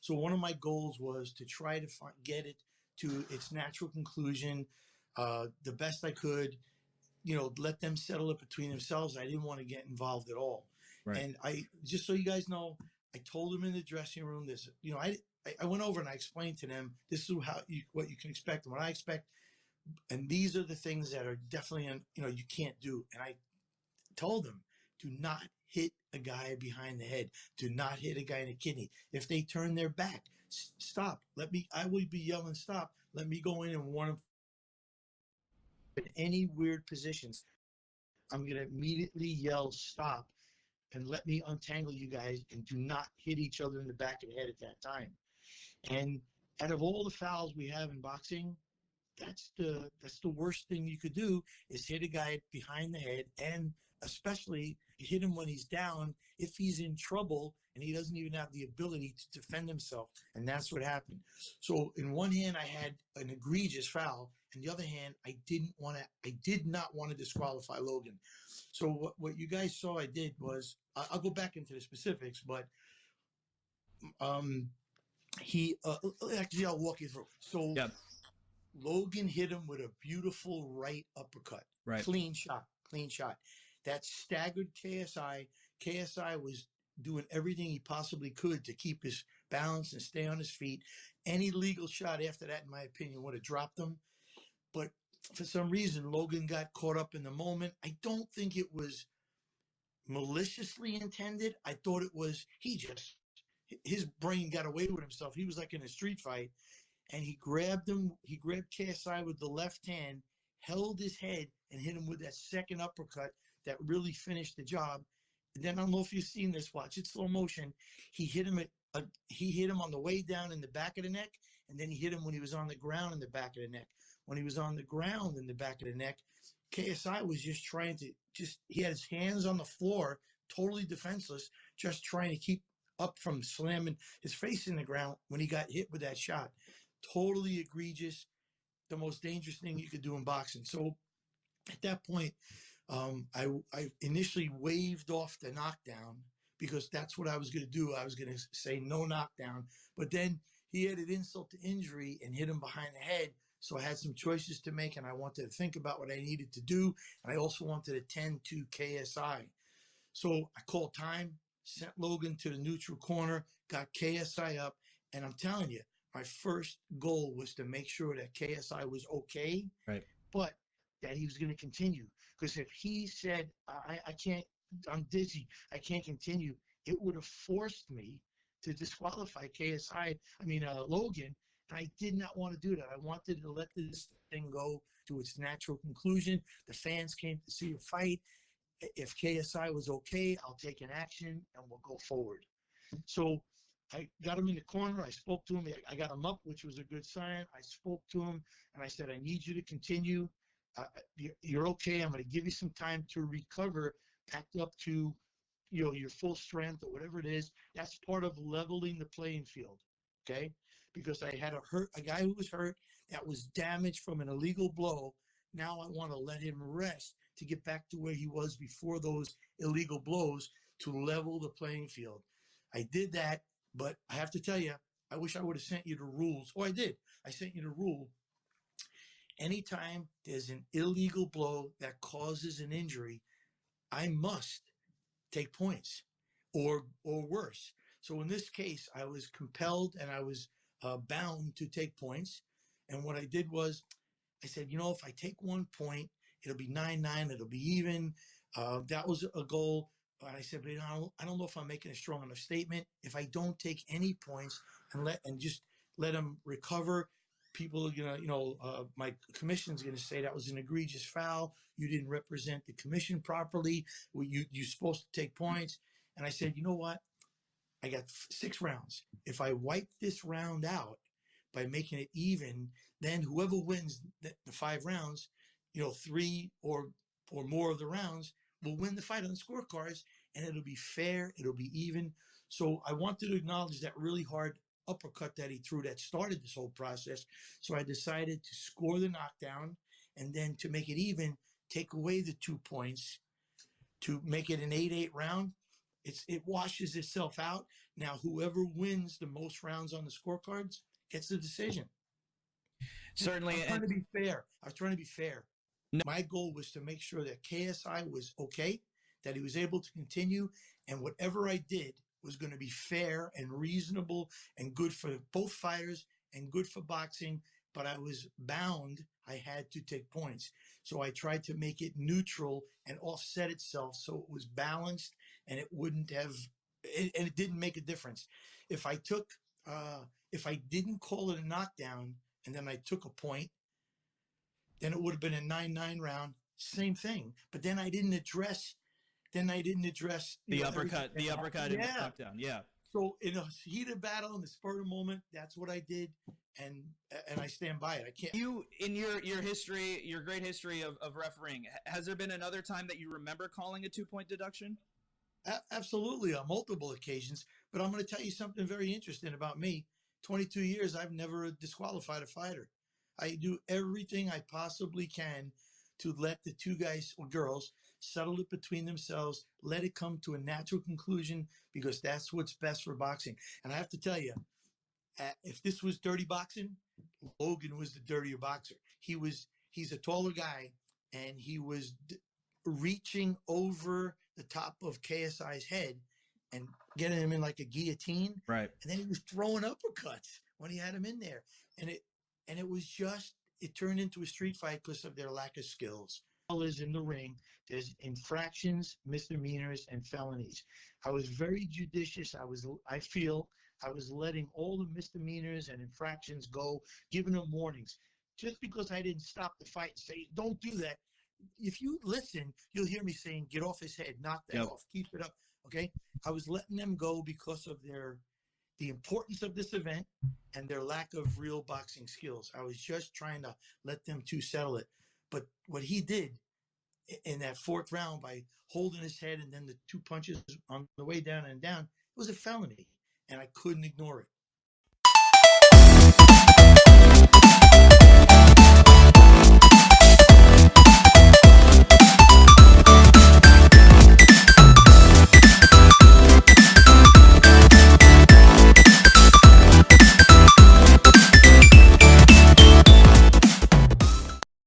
So one of my goals was to try to get it to its natural conclusion the best I could, let them settle it between themselves. I didn't want to get involved at all. Right. And just so you guys know, I told them in the dressing room this, I went over and I explained to them, this is what you can expect and what I expect. And these are the things that are definitely, you can't do. And I told them, do not hit a guy behind the head. Do not hit a guy in the kidney. If they turn their back, stop. I will be yelling, stop. Let me go in and warn them. In any weird positions, I'm going to immediately yell, stop, and let me untangle you guys, and do not hit each other in the back of the head at that time. And out of all the fouls we have in boxing, that's the worst thing you could do, is hit a guy behind the head, and especially hit him when he's down if he's in trouble and he doesn't even have the ability to defend himself. And that's what happened. So in one hand, I had an egregious foul, and the other hand, I did not want to disqualify Logan. So what you guys saw I did was, I'll go back into the specifics, but actually I'll walk you through. So Yep. Logan hit him with a beautiful right uppercut. Right. Clean shot. That staggered KSI. KSI was doing everything he possibly could to keep his balance and stay on his feet. Any legal shot after that, in my opinion, would have dropped him. But for some reason, Logan got caught up in the moment. I don't think it was maliciously intended. I thought it was, his brain got away with himself. He was like in a street fight. And he grabbed KSI with the left hand, held his head, and hit him with that second uppercut that really finished the job. And then, I don't know if you've seen this, watch it slow motion. He hit him on the way down in the back of the neck, and then he hit him when he was on the ground in the back of the neck. When he was on the ground in the back of the neck, KSI was just trying to he had his hands on the floor, totally defenseless, just trying to keep up from slamming his face in the ground when he got hit with that shot. Totally egregious, the most dangerous thing you could do in boxing. So at that point, I initially waved off the knockdown, because that's what I was going to do. I was going to say no knockdown, but then he added insult to injury and hit him behind the head. So I had some choices to make, and I wanted to think about what I needed to do. And I also wanted to tend to KSI. So I called time, sent Logan to the neutral corner, got KSI up, and I'm telling you, my first goal was to make sure that KSI was okay, right, but that he was going to continue. Because if he said, I can't, I'm dizzy, I can't continue, it would have forced me to disqualify Logan. And I did not want to do that. I wanted to let this thing go to its natural conclusion. The fans came to see a fight. If KSI was okay, I'll take an action and we'll go forward. So I got him in the corner. I spoke to him. I got him up, which was a good sign. I spoke to him, and I said, I need you to continue. You're okay. I'm going to give you some time to recover back up to your full strength or whatever it is. That's part of leveling the playing field, okay? Because I had a guy who was hurt, that was damaged from an illegal blow. Now I want to let him rest to get back to where he was before those illegal blows, to level the playing field. I did that. But I have to tell you, I wish I would have sent you the rules. Oh, I did. I sent you the rule. Anytime there's an illegal blow that causes an injury, I must take points, or worse. So in this case, I was compelled and I was bound to take points. And what I did was, I said, if I take 1 point, it'll be 9-9. It'll be even. That was a goal. But I said, but I don't know if I'm making a strong enough statement. If I don't take any points and just let them recover, people are gonna, my commission's gonna say that was an egregious foul. You didn't represent the commission properly. You're supposed to take points. And I said, you know what? I got 6 rounds. If I wipe this round out by making it even, then whoever wins the 5 rounds, 3 or more of the rounds, will win the fight on the scorecards, and it'll be fair, it'll be even. So I wanted to acknowledge that really hard uppercut that he threw that started this whole process. So I decided to score the knockdown, and then to make it even, take away the 2 points to make it an 8-8 round. it washes itself out. Now, whoever wins the most rounds on the scorecards gets the decision. Certainly. I'm trying to be fair. I was trying to be fair. No. My goal was to make sure that KSI was okay, that he was able to continue, and whatever I did was going to be fair and reasonable and good for both fighters and good for boxing. But I was bound. I had to take points. So I tried to make it neutral and offset itself so it was balanced and it wouldn't have, and it didn't make a difference. If I took, if I didn't call it a knockdown and then I took a point, then it would have been a 9-9 round. Same thing. But then I didn't address. The uppercut and the knockdown. Yeah. So in a heated battle, in the spur of the moment, that's what I did, and I stand by it. I can't. You, in your history, your great history of refereeing, has there been another time that you remember calling a 2-point deduction? Absolutely, on multiple occasions. But I'm going to tell you something very interesting about me. 22 years, I've never disqualified a fighter. I do everything I possibly can to let the two guys or girls settle it between themselves, let it come to a natural conclusion, because that's what's best for boxing. And I have to tell you, if this was dirty boxing, Logan was the dirtier boxer. He's a taller guy, and he was reaching over the top of KSI's head and getting him in like a guillotine. Right. And then he was throwing uppercuts when he had him in there. And it was just, it turned into a street fight because of their lack of skills. Is in the ring, there's infractions, misdemeanors, and felonies. I was very judicious. I feel I was letting all the misdemeanors and infractions go, giving them warnings. Just because I didn't stop the fight and say, don't do that. If you listen, you'll hear me saying, get off his head, knock that off, keep it up. Okay. I was letting them go because of the importance of this event and their lack of real boxing skills. I was just trying to let them two settle it. But what he did in that fourth round by holding his head and then the two punches on the way down and down, it was a felony, and I couldn't ignore it.